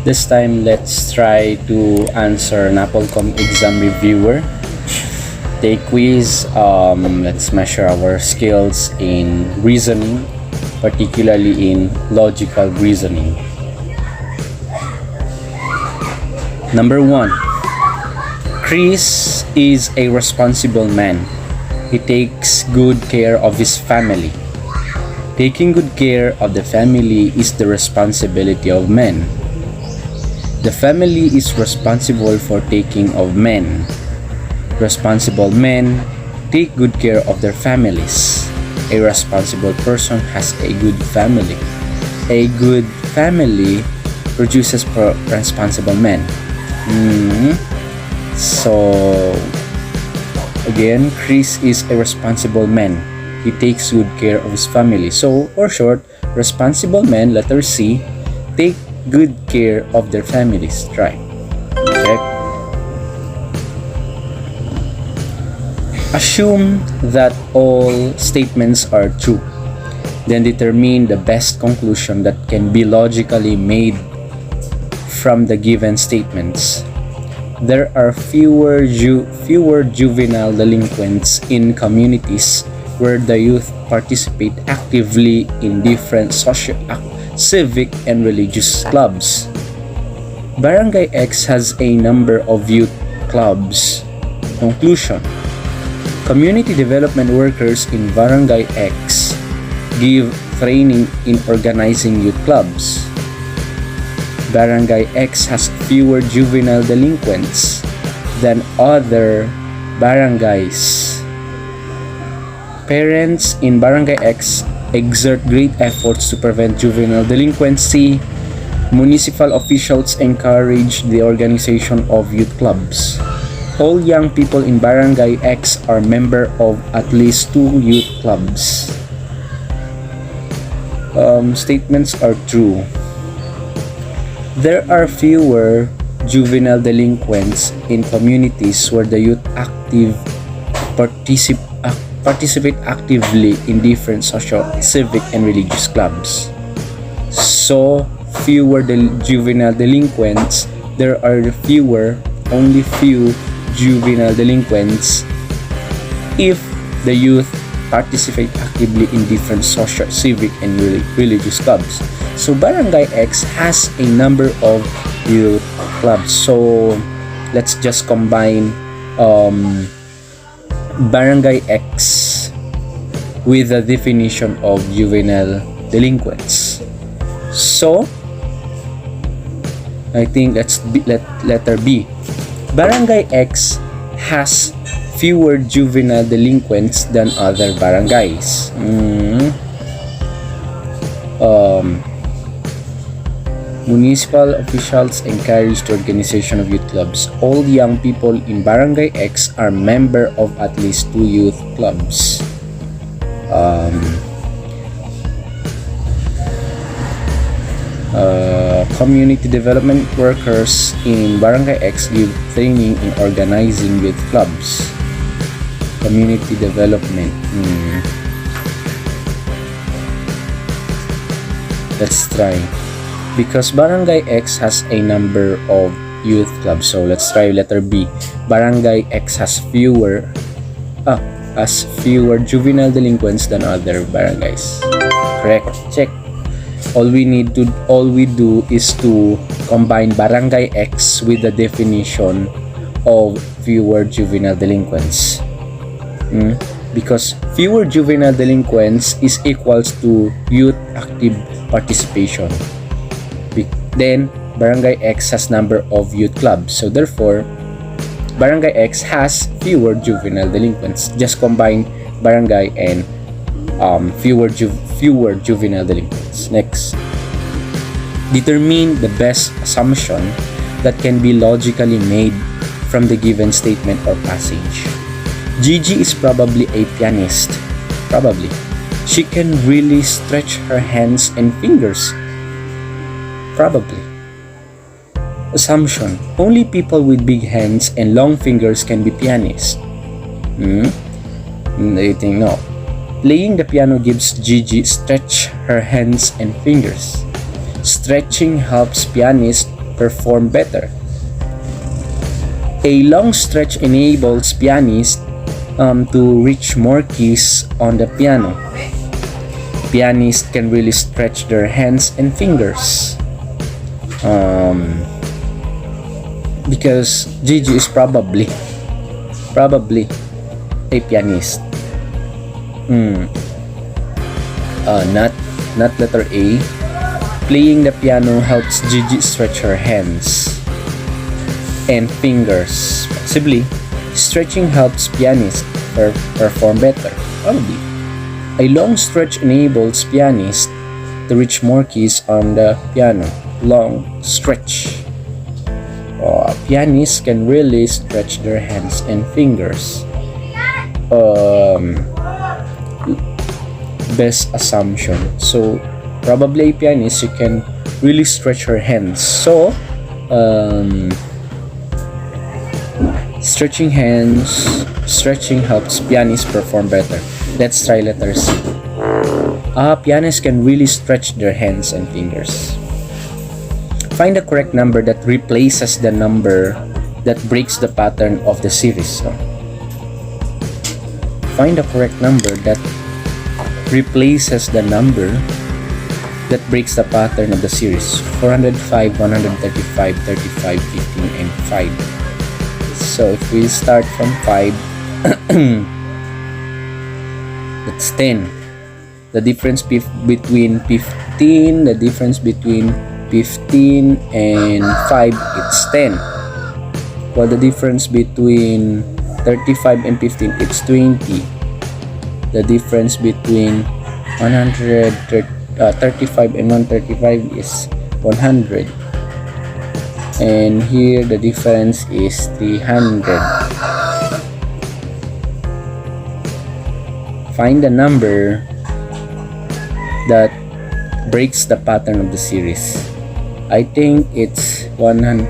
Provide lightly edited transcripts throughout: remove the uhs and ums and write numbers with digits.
This time, let's try to answer NAPOLCOM Exam Reviewer. Take quiz. Let's measure our skills in reasoning, particularly in logical reasoning. Number 1. Chris is a responsible man. He takes good care of his family. Taking good care of the family is the responsibility of men. The family is responsible for taking of men. Responsible men take good care of their families. A responsible person has a good family. A good family produces responsible men. So, again, Chris is a responsible man. He takes good care of his family. So, or short, responsible men, letter C, take good care of their families. Try. Check. Assume that all statements are true. Then determine the best conclusion that can be logically made from the given statements. There are fewer juvenile delinquents in communities where the youth participate actively in different civic and religious clubs. Barangay X has a number of youth clubs. Conclusion: community development workers in Barangay X give training in organizing youth clubs. Barangay X has fewer juvenile delinquents than other barangays. Parents in Barangay X exert great efforts to prevent juvenile delinquency. Municipal officials encourage the organization of youth clubs. All young people in Barangay X are members of at least 2 youth clubs. Statements are true. There are fewer juvenile delinquents in communities where the youth participate actively in different social, civic, and religious clubs. So, fewer juvenile delinquents. There are only few juvenile delinquents if the youth participate actively in different social, civic, and religious clubs. So, Barangay X has a number of youth clubs. So, let's just combine Barangay X with the definition of juvenile delinquents. So, I think let's letter B. Barangay X has fewer juvenile delinquents than other barangays. Municipal officials encourage the organization of youth clubs. All young people in Barangay X are members of at least 2 youth clubs. Community development workers in Barangay X give training in organizing youth clubs. Community development. Let's try. Because Barangay X has a number of youth clubs. So let's try letter B. Barangay X has fewer juvenile delinquents than other barangays. Correct. Check. All we do is to combine Barangay X with the definition of fewer juvenile delinquents. Because fewer juvenile delinquents is equals to youth active participation. Then Barangay X has number of youth clubs. So therefore, Barangay X has fewer juvenile delinquents. Just combine barangay and fewer juvenile delinquents. Next, determine the best assumption that can be logically made from the given statement or passage. Gigi is probably a pianist. Probably. She can really stretch her hands and fingers. Probably. Assumption: only people with big hands and long fingers can be pianists. I think no. Playing the piano gives Gigi stretch her hands and fingers. Stretching helps pianists perform better. A long stretch enables pianists to reach more keys on the piano. Pianists can really stretch their hands and fingers. Because Gigi is probably a pianist. Not letter A. Playing the piano helps Gigi stretch her hands and fingers. Possibly, stretching helps pianists perform better. Probably. A long stretch enables pianists to reach more keys on the piano. Long stretch. Pianists can really stretch their hands and fingers. Best assumption. So, probably a pianist, you can really stretch her hands. So, stretching helps pianists perform better. Let's try letter C. Pianists can really stretch their hands and fingers. Find the correct number that replaces the number that breaks the pattern of the series. Find the correct number that replaces the number that breaks the pattern of the series. 405, 135, 35, 15, and 5. So if we start from 5, that's 10. The difference between 15, and 5, it's 10. While the difference between 35 and 15, it's 20. The difference between 35 and 135 is 100. And here the difference is 300. Find the number that breaks the pattern of the series. I think it's 100.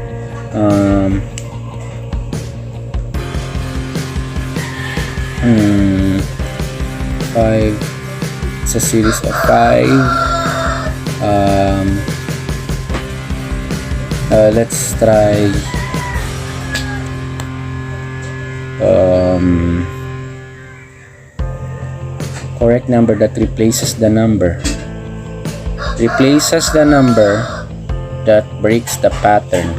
5. It's a series of 5. Let's try correct number that replaces the number that breaks the pattern.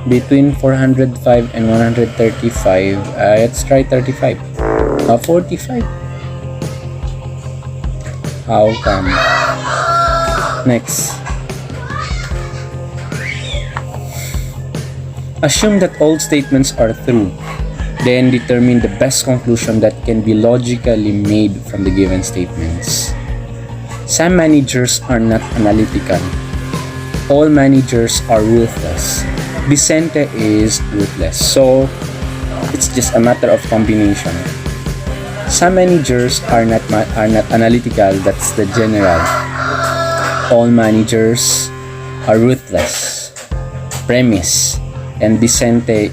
Between 405 and 135, let's try 35. 45. How come? Next. Assume that all statements are true. Then determine the best conclusion that can be logically made from the given statements. Some managers are not analytical. All managers are ruthless. Vicente is ruthless. So, it's just a matter of combination. Some managers are not analytical. That's the general. All managers are ruthless. Premise. And Vicente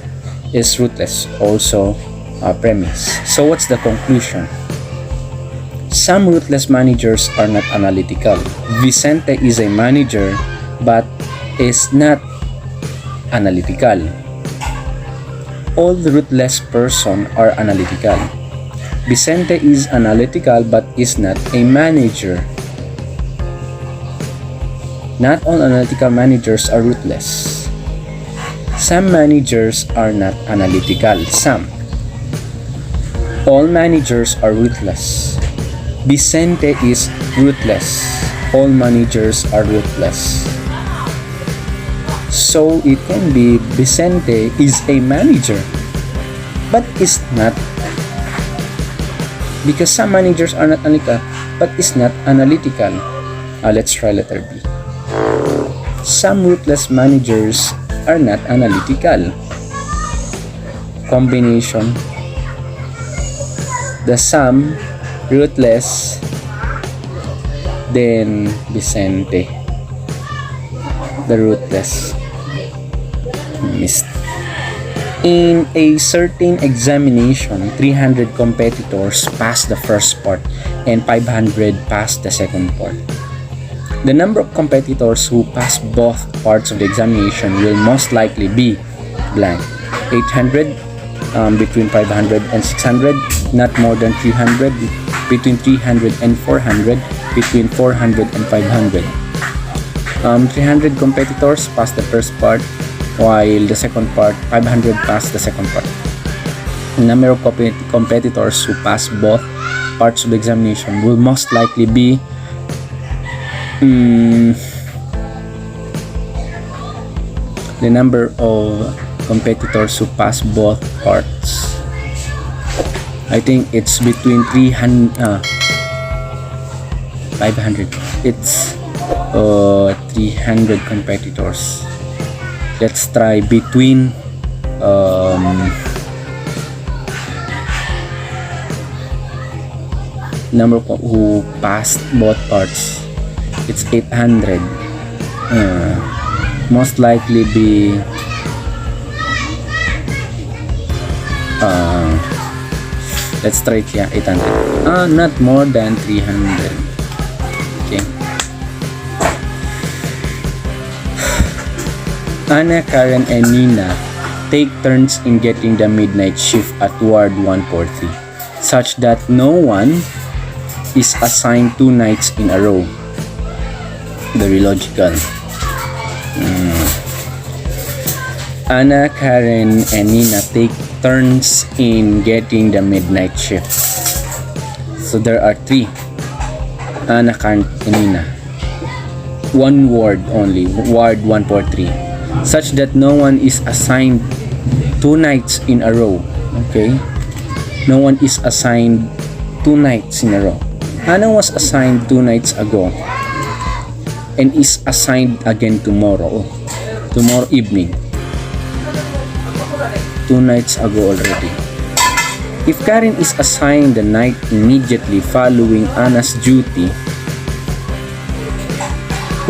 is ruthless. Also, premise. So, what's the conclusion? Some ruthless managers are not analytical. Vicente is a manager but is not analytical. All ruthless person are analytical. Vicente is analytical but is not a manager. Not all analytical managers are ruthless. Some managers are not analytical. Some. All managers are ruthless. Vicente is ruthless. All managers are ruthless. So it can be Vicente is a manager but is not, because some managers are not analytical but is not analytical. Let's try letter B. Some ruthless managers are not analytical. Combination. The some ruthless, then Vicente the ruthless. Missed. In a certain examination, 300 competitors pass the first part and 500 pass the second part. The number of competitors who pass both parts of the examination will most likely be blank. 800, between 500 and 600, not more than 300, between 300 and 400, between 400 and 500. 300 competitors pass the first part, while the second part, 500 pass the second part. The number of competitors who pass both parts of the examination will most likely be the number of competitors who pass both parts. I think it's between 300, 500. It's 300 competitors. Let's try between number who passed both parts. It's 800. Most likely be let's try it, yeah, 800. Not more than 300. Okay. Anna, Karen, and Nina take turns in getting the midnight shift at Ward 143, such that no one is assigned 2 nights in a row. Very logical. Anna, Karen, and Nina take turns in getting the midnight shift. So there are 3. Anna, Karen, and Nina. 1 ward only, Ward 143. Such that no one is assigned 2 nights in a row. Okay? No one is assigned 2 nights in a row. Anna was assigned 2 nights ago and is assigned again tomorrow evening. 2 nights ago already. If Karen is assigned the night immediately following Anna's duty,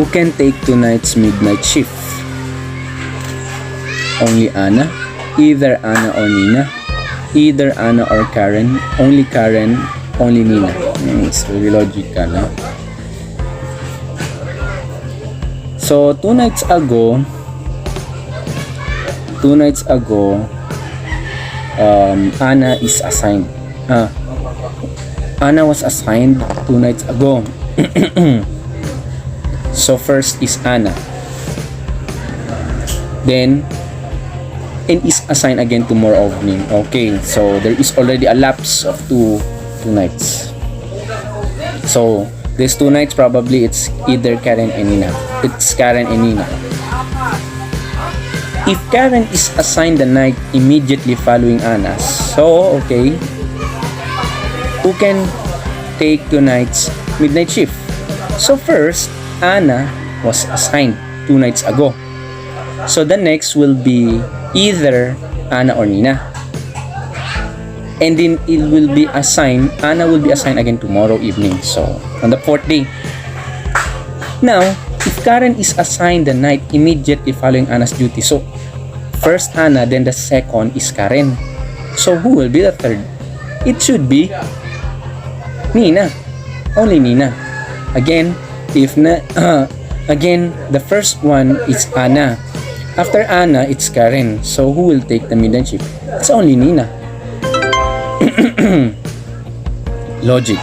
who can take 2 nights midnight shift? Only Anna, either Anna or Nina, either Anna or Karen, only Nina. It's very logical, huh? So 2 nights ago, Anna is assigned. Anna was assigned 2 nights ago. So first is Anna. Then and is assigned again tomorrow evening. Okay, so there is already a lapse of two nights. So these 2 nights probably it's either Karen and Nina. It's Karen and Nina. If Karen is assigned the night immediately following Anna's, so okay, who can take 2 nights midnight shift? So first, Anna was assigned 2 nights ago. So the next will be either Anna or Nina. And then it will be assigned, Anna will be assigned again tomorrow evening. So on the 4th day. Now, if Karen is assigned the night immediately following Anna's duty, so first Anna, then the second is Karen. So who will be the third? It should be Nina. Only Nina. Again, again, the first one is Anna. After Anna, it's Karen. So who will take the midnight shift? It's only Nina. Logic.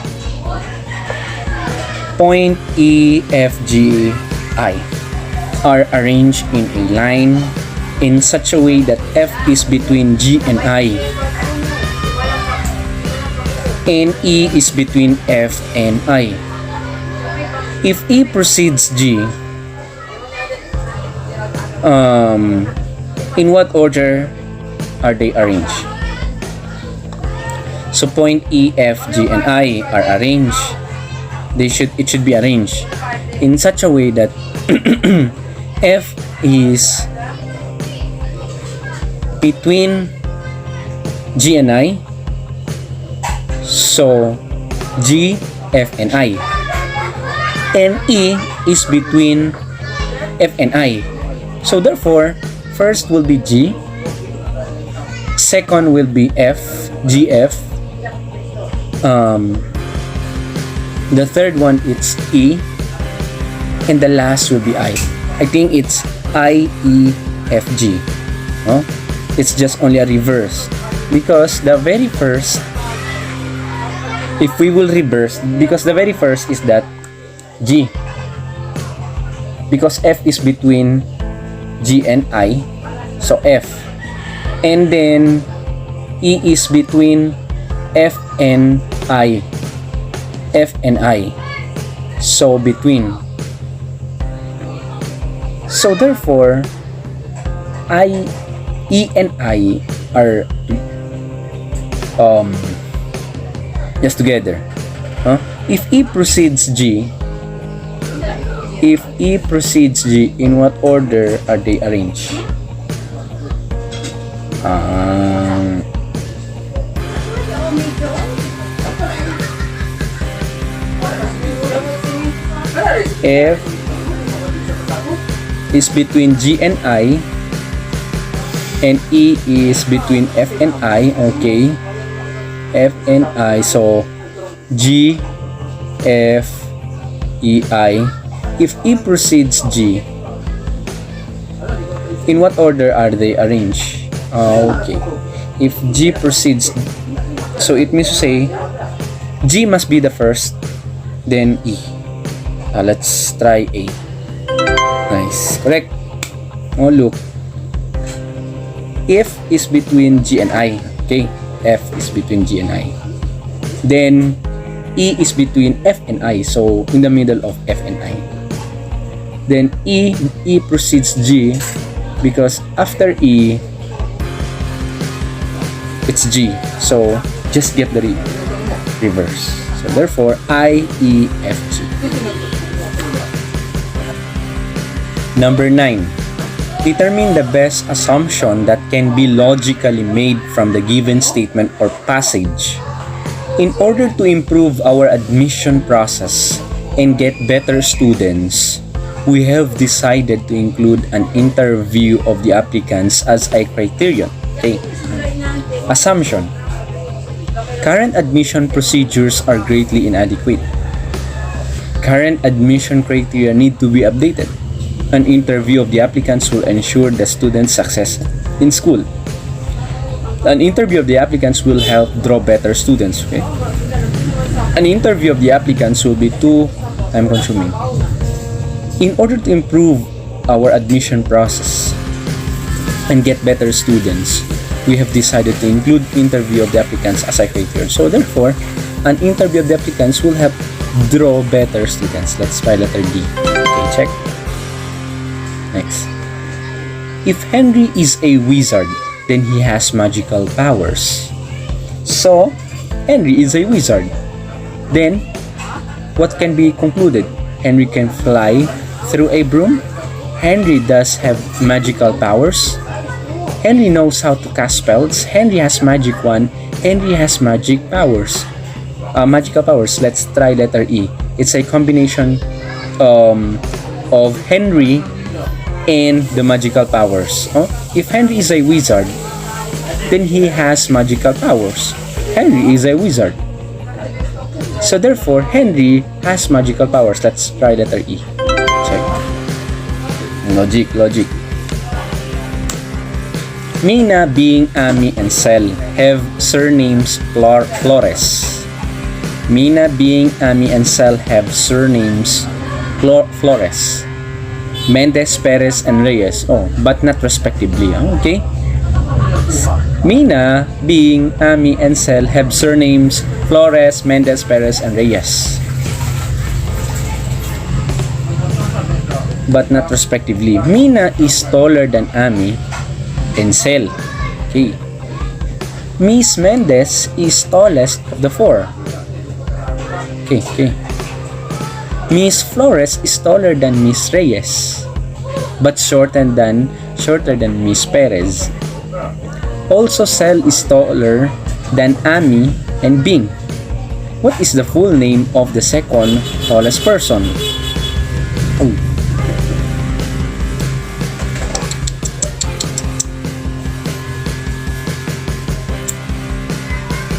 Point E, F, G, I are arranged in a line in such a way that F is between G and I, and E is between F and I. If E precedes G, in what order are they arranged? So point E, F, G, and I are arranged. It should be arranged in such a way that F is between G and I. So G, F, and I. And E is between F and I. So therefore, first will be G, Second will be F, GF. The third one it's E, and the last will be I. I think it's IEFG. No? It's just only a reverse, because the very first, if we will reverse, because the very first is that G, because F is between G and I, so F, and then E is between F and I, so between. So therefore, E and I are just together. If E precedes G, in what order are they arranged? F is between G and I, and E is between F and I. Okay, F and I, so G, F, E, I. If E precedes G, in what order are they arranged? Okay, if G precedes, so it means to say G must be the first, then E. Let's try A. Nice, correct. Oh, look, F is between G and I. Okay, F is between G and I. Then E is between F and I, so in the middle of F and I. Then E precedes G, because after E it's G, so just get the reverse. So therefore IEFG. Number 9. Determine the best assumption that can be logically made from the given statement or passage. In order to improve our admission process and get better students, we have decided to include an interview of the applicants as a criterion. Okay. Assumption. Current admission procedures are greatly inadequate. Current admission criteria need to be updated. An interview of the applicants will ensure the student's success in school. An interview of the applicants will help draw better students. Okay? An interview of the applicants will be too time-consuming. In order to improve our admission process and get better students, we have decided to include interview of the applicants as a criterion. So therefore, an interview of the applicants will help draw better students. Let's try letter D. Okay, check. Next. If Henry is a wizard, then he has magical powers. So, Henry is a wizard. Then, what can be concluded? Henry can fly through a broom. Henry does have magical powers. Henry knows how to cast spells. Henry has magic wand. Henry has magic powers. Magical powers. Let's try letter E. It's a combination of Henry and the magical powers. If Henry is a wizard, then he has magical powers. Henry is a wizard. So therefore, Henry has magical powers. Let's try letter E. Check. Logic. Mina, Bing, Ami, and Sel have surnames Flores. Mina, Bing, Ami, and Sel have surnames Flores. Mendez, Perez, and Reyes. But not respectively. Okay? Mina, Bing, Ami, and Sel have surnames Flores, Mendez, Perez, and Reyes, but not respectively. Mina is taller than Ami and Sel. Okay. Miss Mendez is tallest of the four. Okay. Miss Flores is taller than Miss Reyes, but shorter than Miss Perez. Also, Sel is taller than Ami and Bing. What is the full name of the second tallest person?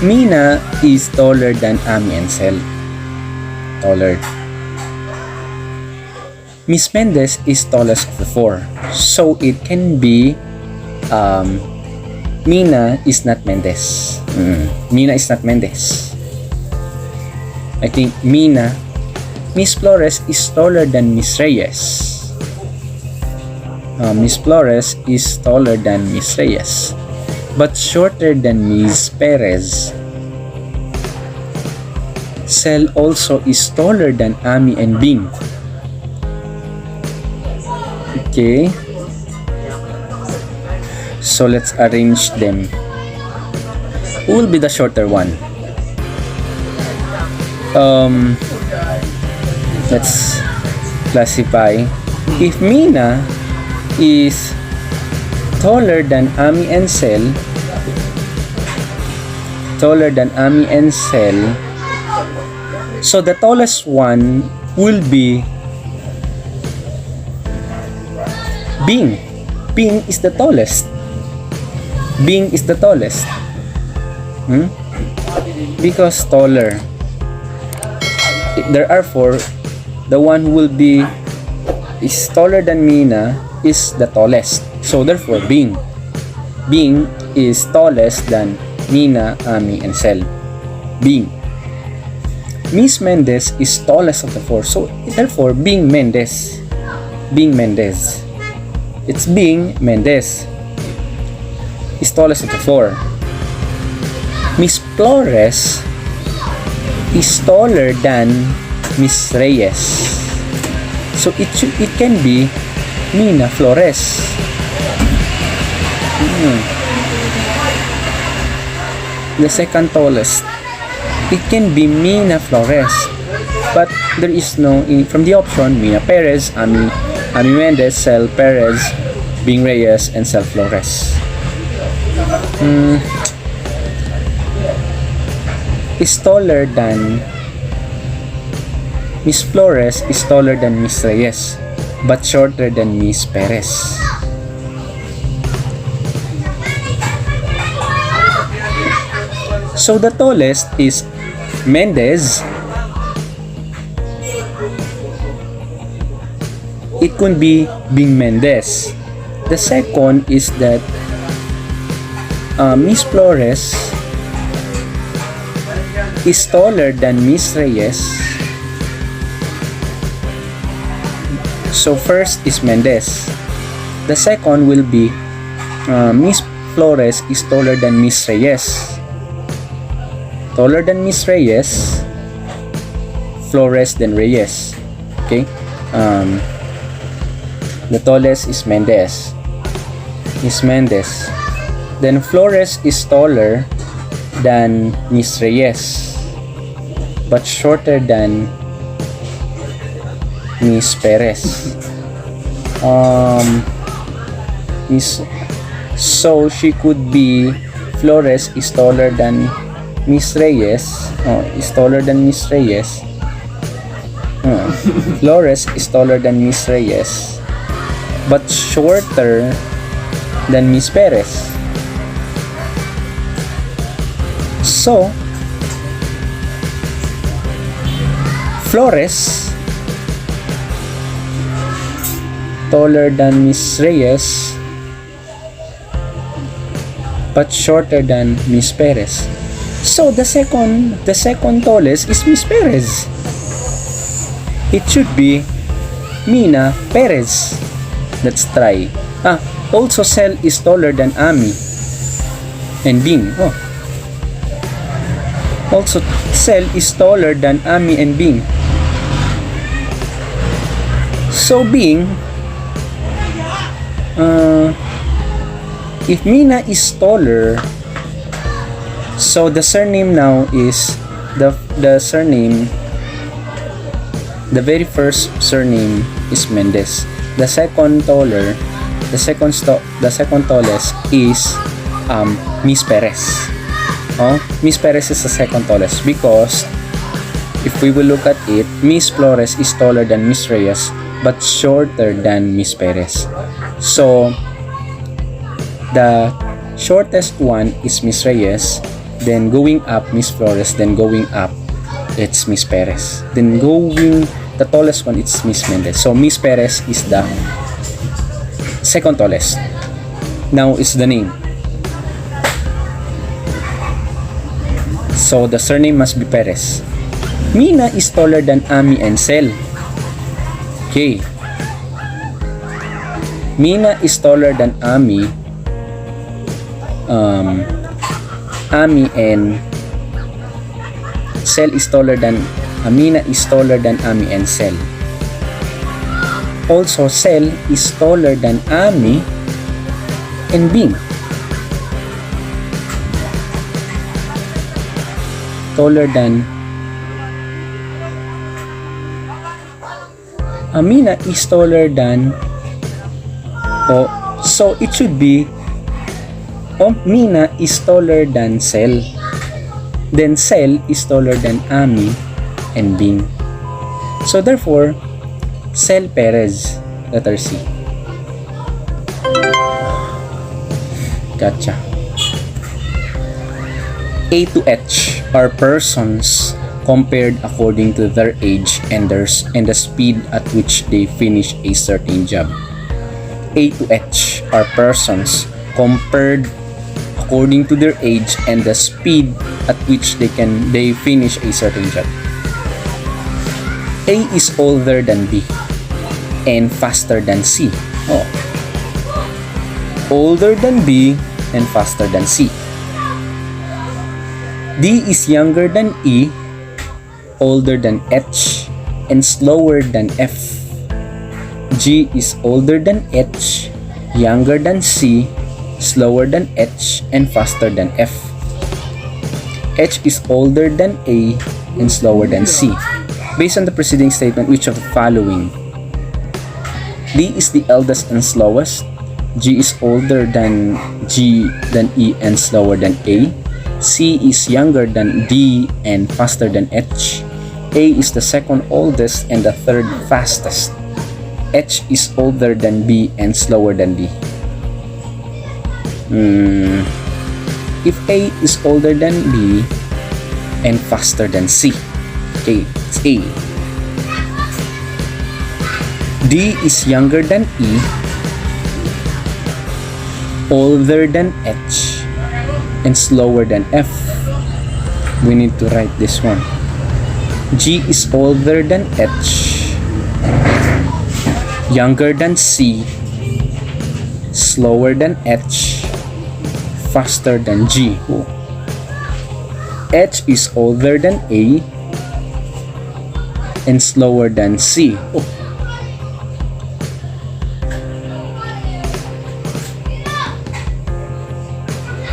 Mina is taller than Ami and Sel. Taller. Miss Mendez is tallest of the four. So it can be Mina is not Mendez. Mina is not Mendez. I think Miss Flores is taller than Miss Reyes. Miss Flores is taller than Miss Reyes, but shorter than Miss Perez. Sel also is taller than Ami and Bing. Okay. So let's arrange them. Who will be the shorter one? Let's classify. If Mina is taller than Ami and Sel, so the tallest one will be Bing. Bing is the tallest. Because taller. There are four. The one who will be is taller than Mina is the tallest. So therefore, Bing is tallest than Mina, Ami, and Sel. Bing. Miss Mendez is tallest of the four. So therefore, Bing Mendez. It's Bing Mendez is tallest of the four. Miss Flores is taller than Miss Reyes. So it can be Mina Flores. The second tallest. It can be Mina Flores. But there is no, from the option, Mina Perez, Ami Mendez, Sel Perez, Bing Reyes, and Sel Flores. Is taller than Miss Flores is taller than Miss Reyes, but shorter than Miss Perez. So the tallest is Mendez. It could be Bing Mendez. The second is that Miss Flores is taller than Miss Reyes. So first is Mendez. The second will be Miss Flores is taller than Miss Reyes. Taller than Miss Reyes, Flores than Reyes. Okay. The tallest is Mendez. Then Flores is taller than Miss Reyes, but shorter than Miss Perez. So she could be Flores is taller than Miss Reyes. Flores is taller than Miss Reyes, but shorter than Miss Perez. So Flores taller than Miss Reyes, but shorter than Miss Perez. So the second tallest is Miss Perez. It should be Mina Perez. Let's try. Also Sel is taller than Ami and Bing. Also Sel is taller than Ami and Bing. So Bing, if Mina is taller, so the surname now is the surname. The very first surname is Mendez. The second tallest is Miss Perez. Miss Perez is the second tallest because if we will look at it, Miss Flores is taller than Miss Reyes but shorter than Miss Perez. So the shortest one is Miss Reyes, then going up, Miss Flores, then going up, it's Miss Perez. Then going, the tallest one, it's Miss Mendez. So Miss Perez is the second tallest. Now is the name. So the surname must be Perez. Mina is taller than Ami and Sel. Okay. Mina is taller than Ami. Ami and Sel is taller than Mina is taller than Ami and Sel. Also, Sel is taller than Ami and Bing. Taller than Amina is taller than, so it should be Mina is taller than Sel. Then Sel is taller than Ami and Bing. So therefore, Sel Perez, letter C. Gotcha. A to H are persons compared according to their age and the speed at which they finish a certain job. A to H are persons compared according to their age and the speed at which they finish a certain job. A is older than B and faster than C. Older than B and faster than C. D is younger than E, older than H, and slower than F. G is older than H, younger than C, slower than H, and faster than F. H is older than A and slower than C. Based on the preceding statement, which of the following? D is the eldest and slowest. G is older than E and slower than A. C is younger than D and faster than H. A is the second oldest and the third fastest. H is older than B and slower than D. If A is older than B and faster than C, okay, it's A. D is younger than E, older than H, and slower than F. We need to write this one. G is older than H, younger than C, slower than H, faster than G. H is older than A and slower than C.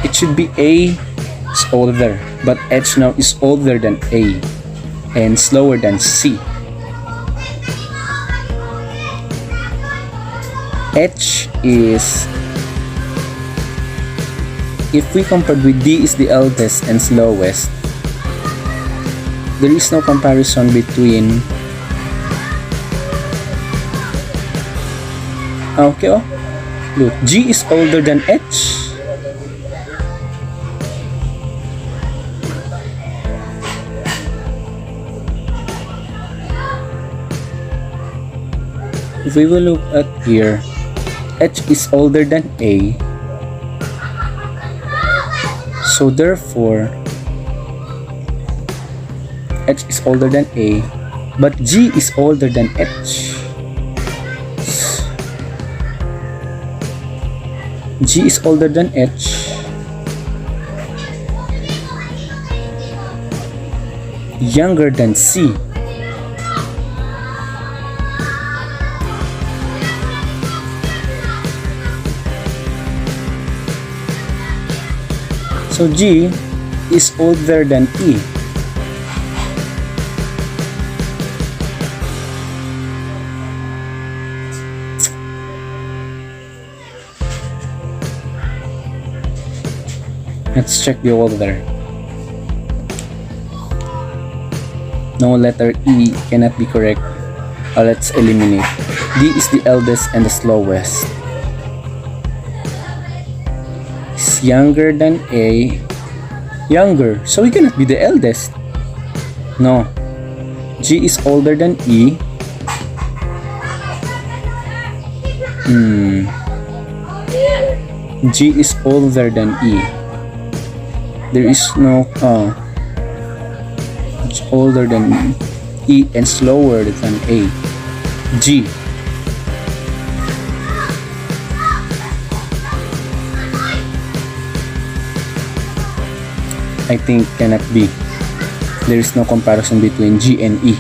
It should be A is older, but H now is older than A and slower than C. H is, if we compared with D is the eldest and slowest, there is no comparison between. Okay, look, G is older than H. If we will look at here, H is older than A, so therefore H is older than A, but G is older than H. G is older than H, younger than C. So G is older than E. Let's check the order. No, letter E cannot be correct. Let's eliminate. D is the eldest and the slowest. It's younger than A, younger, so he cannot be the eldest. No. G is older than E. G is older than E. There is no older than E and slower than A. G. I think cannot be. There is no comparison between G and E.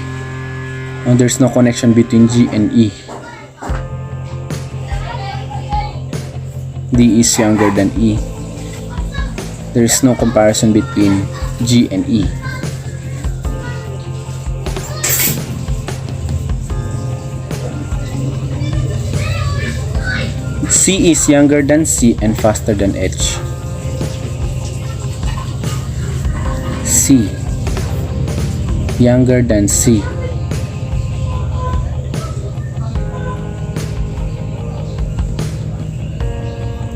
There's no connection between G and E. D is younger than E. There is no comparison between G and E. C is younger than C and faster than H. C younger than C.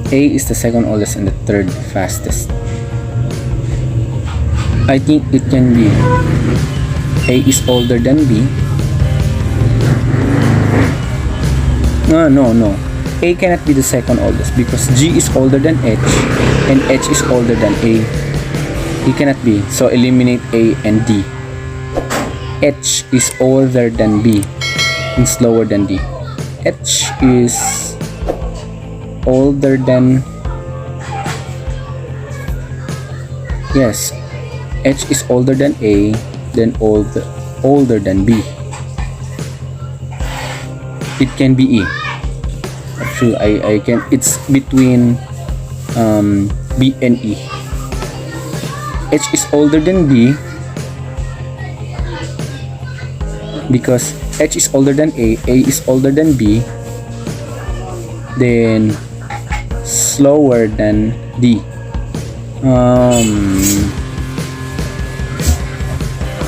A is the second oldest and the third fastest. I think it can be A is older than B. No. A cannot be the second oldest because G is older than H and H is older than A. It cannot be, so eliminate A and D. H is older than B and slower than D. H is older than, yes, H is older than A, then older than B. It can be E. Actually, I can. It's between B and E. H is older than B because H is older than A is older than B, then slower than D.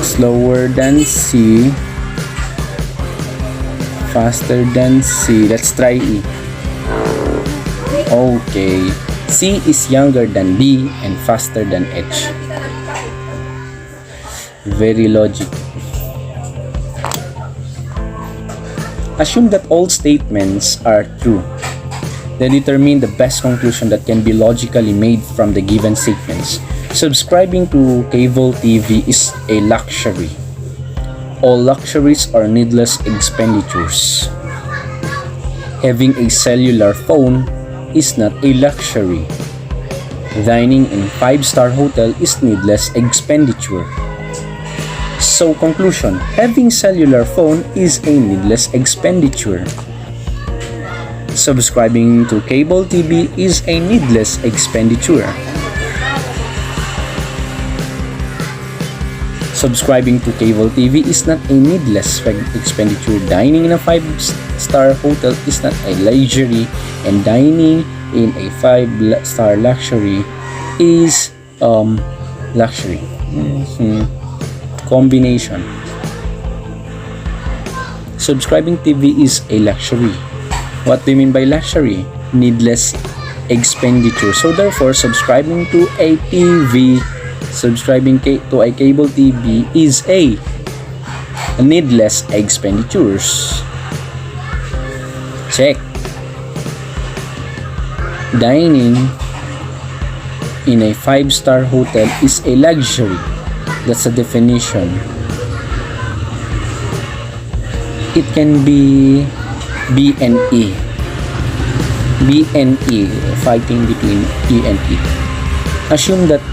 Slower than C, faster than C. Let's try E. Okay, C is younger than B and faster than H. Very logic. Assume that all statements are true. Then determine the best conclusion that can be logically made from the given statements. Subscribing to cable TV is a luxury. All luxuries are needless expenditures. Having a cellular phone is not a luxury. Dining in a 5-star hotel is needless expenditure. So conclusion, having cellular phone is a needless expenditure. Subscribing to cable TV is a needless expenditure. Subscribing to cable TV is not a needless expenditure. Dining in a 5-star hotel is not a luxury, and dining in a 5-star luxury is luxury. Combination. Subscribing TV is a luxury. What do you mean by luxury? Needless expenditure. So therefore, subscribing to a TV, subscribing to a cable TV is a needless expenditures. Check. Dining in a 5-star hotel is a luxury. That's a definition. It can be B and E. B and E, fighting between E and E. Assume that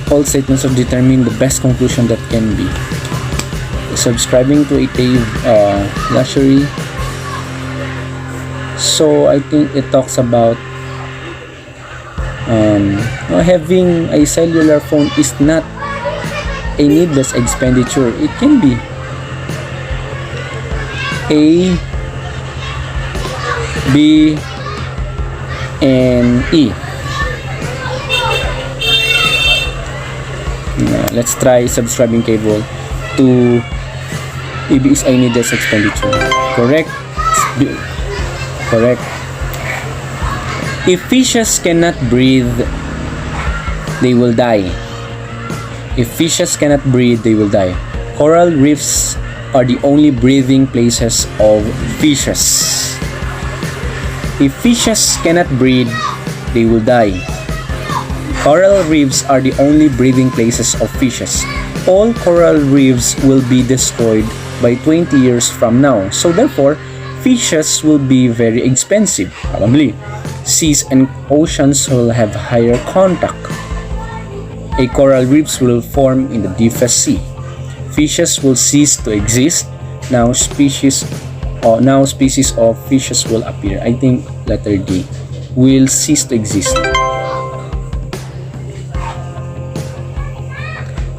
all statements are determine the best conclusion that can be. Subscribing to a luxury. So I think it talks about having a cellular phone is not a needless expenditure. It can be A, B, and E. Let's try subscribing cable to EB is a needless expenditure. Correct? Correct. If fishes cannot breathe, they will die. If fishes cannot breathe, they will die. Coral reefs are the only breathing places of fishes. If fishes cannot breathe, they will die. Coral reefs are the only breathing places of fishes. All coral reefs will be destroyed by 20 years from now. So therefore, fishes will be very expensive, probably. Seas and oceans will have higher contact. A coral reefs will form in the deepest sea. Fishes will cease to exist. Now species of fishes will appear. I think letter D. Will cease to exist.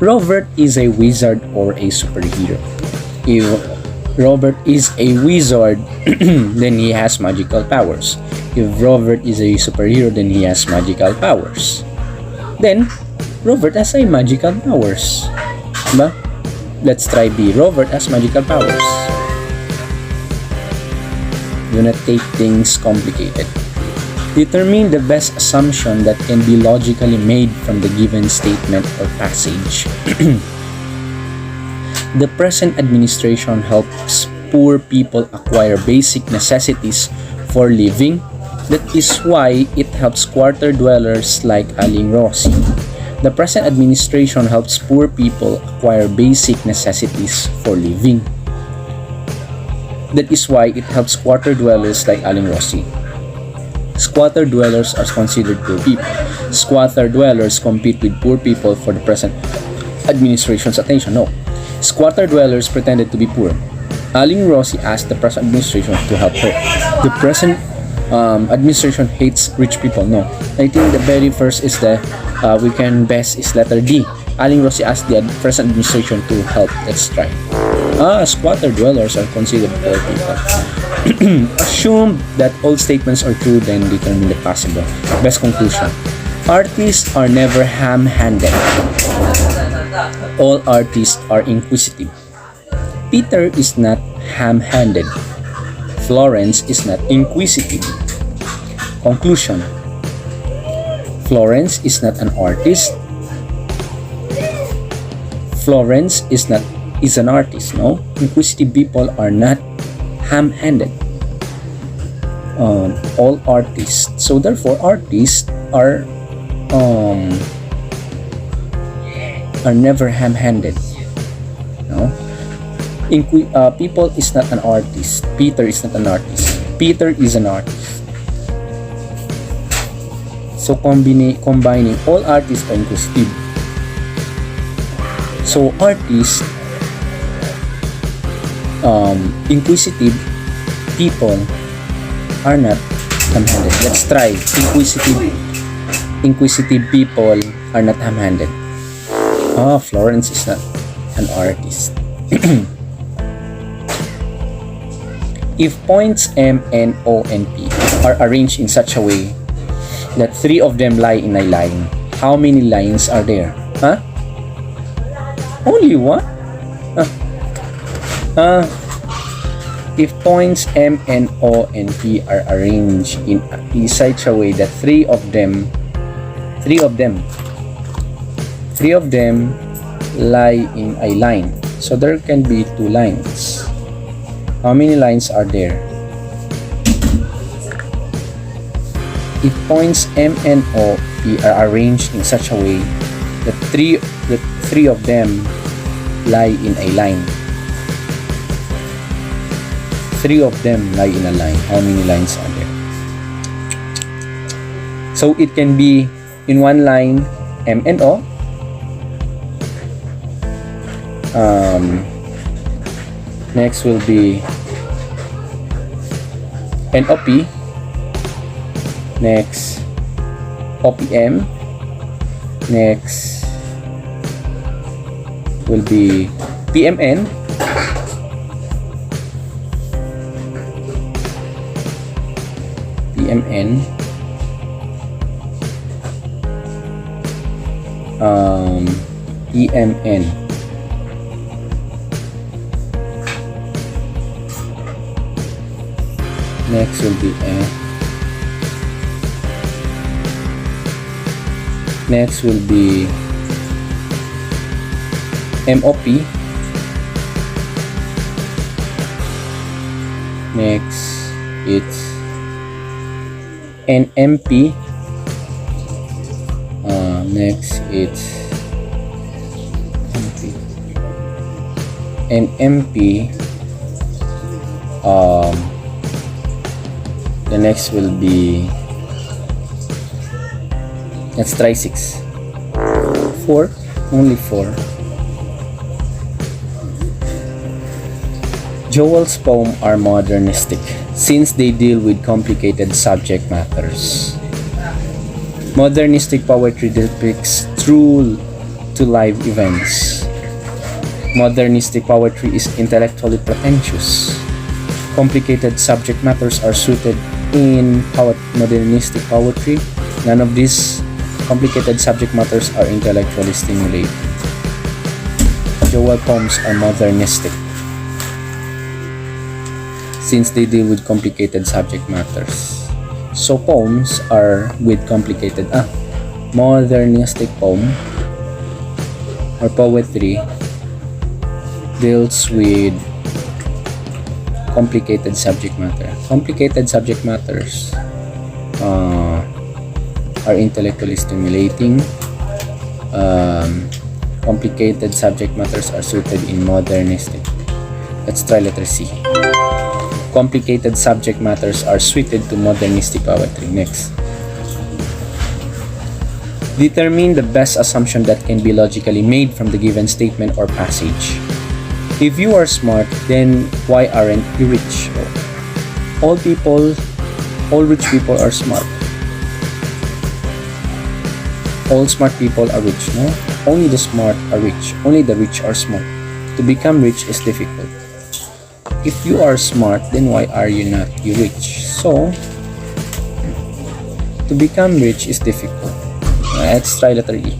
Robert is a wizard or a superhero. If Robert is a wizard, then he has magical powers. If Robert is a superhero, then he has magical powers. Then, Robert has a magical powers. Diba? Let's try B. Robert has magical powers. Do not take things complicated. Determine the best assumption that can be logically made from the given statement or passage. The present administration helps poor people acquire basic necessities for living. That is why it helps quarter dwellers like Aling Rossi. The present administration helps poor people acquire basic necessities for living. That is why it helps quarter dwellers like Aling Rossi. Squatter dwellers are considered poor people. Squatter dwellers compete with poor people for the present administration's attention. No. Squatter dwellers pretended to be poor. Aling Rossi asked the present administration to help her. The present administration hates rich people. No. I think the very first is the we can best is letter D. Aling Rossi asked the present administration to help. Let's try. Squatter dwellers are considered poor people. Assume that all statements are true, then determine the possible. Best conclusion. Artists are never ham-handed. All artists are inquisitive. Peter is not ham-handed. Florence is not inquisitive. Conclusion. Florence is not an artist. Florence is an artist, no? Inquisitive people are not ham-handed. All artists. So therefore, artists are never ham-handed. No? People is not an artist. Peter is not an artist. Peter is an artist. So combining all artists are inquisitive. So artists, inquisitive people are not ham-handed. Let's try. Inquisitive people are not ham-handed. Florence is not an artist. If points M, N, O, and P are arranged in such a way that 3 of them lie in a line, how many lines are there? Only one? If points M, N, O, and P are arranged in such a way that 3 of them lie in a line, so there can be 2 lines. How many lines are there? If points M, N, O, P are arranged in such a way that 3 of them lie in a line. 3 of them lie in a line. How many lines are there? So it can be in one line M and O. Next will be NOP. Next OPM. Next will be PMN. PMN. PMN. Next will be MOP. Next, it's NMP. Next, it's NMP. The next will be, let's try 6. 4, only 4. Joel's poems are modernistic since they deal with complicated subject matters. Modernistic poetry depicts true to life events. Modernistic poetry is intellectually pretentious. Complicated subject matters are suited in modernistic poetry. None of these complicated subject matters are intellectually stimulating. Joel poems are modernistic since they deal with complicated subject matters. So poems are with complicated modernistic poem or poetry deals with complicated subject matter. Complicated subject matters are intellectually stimulating. Complicated subject matters are suited in modernistic. Let's try letter C. Complicated subject matters are suited to modernistic poetry. Next. Determine the best assumption that can be logically made from the given statement or passage. If you are smart, then why aren't you rich? All rich people are smart. All smart people are rich, no? Only the smart are rich. Only the rich are smart. To become rich is difficult. If you are smart, then why are you not rich? So, to become rich is difficult. Let's try letter E.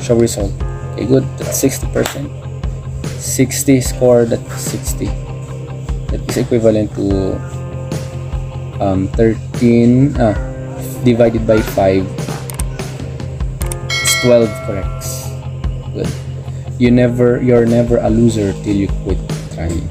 Show result. Okay, good. That's 60%. 60 score, that's 60. That is equivalent to 13 divided by 5. It's 12 corrects. Good. You're never a loser till you quit trying.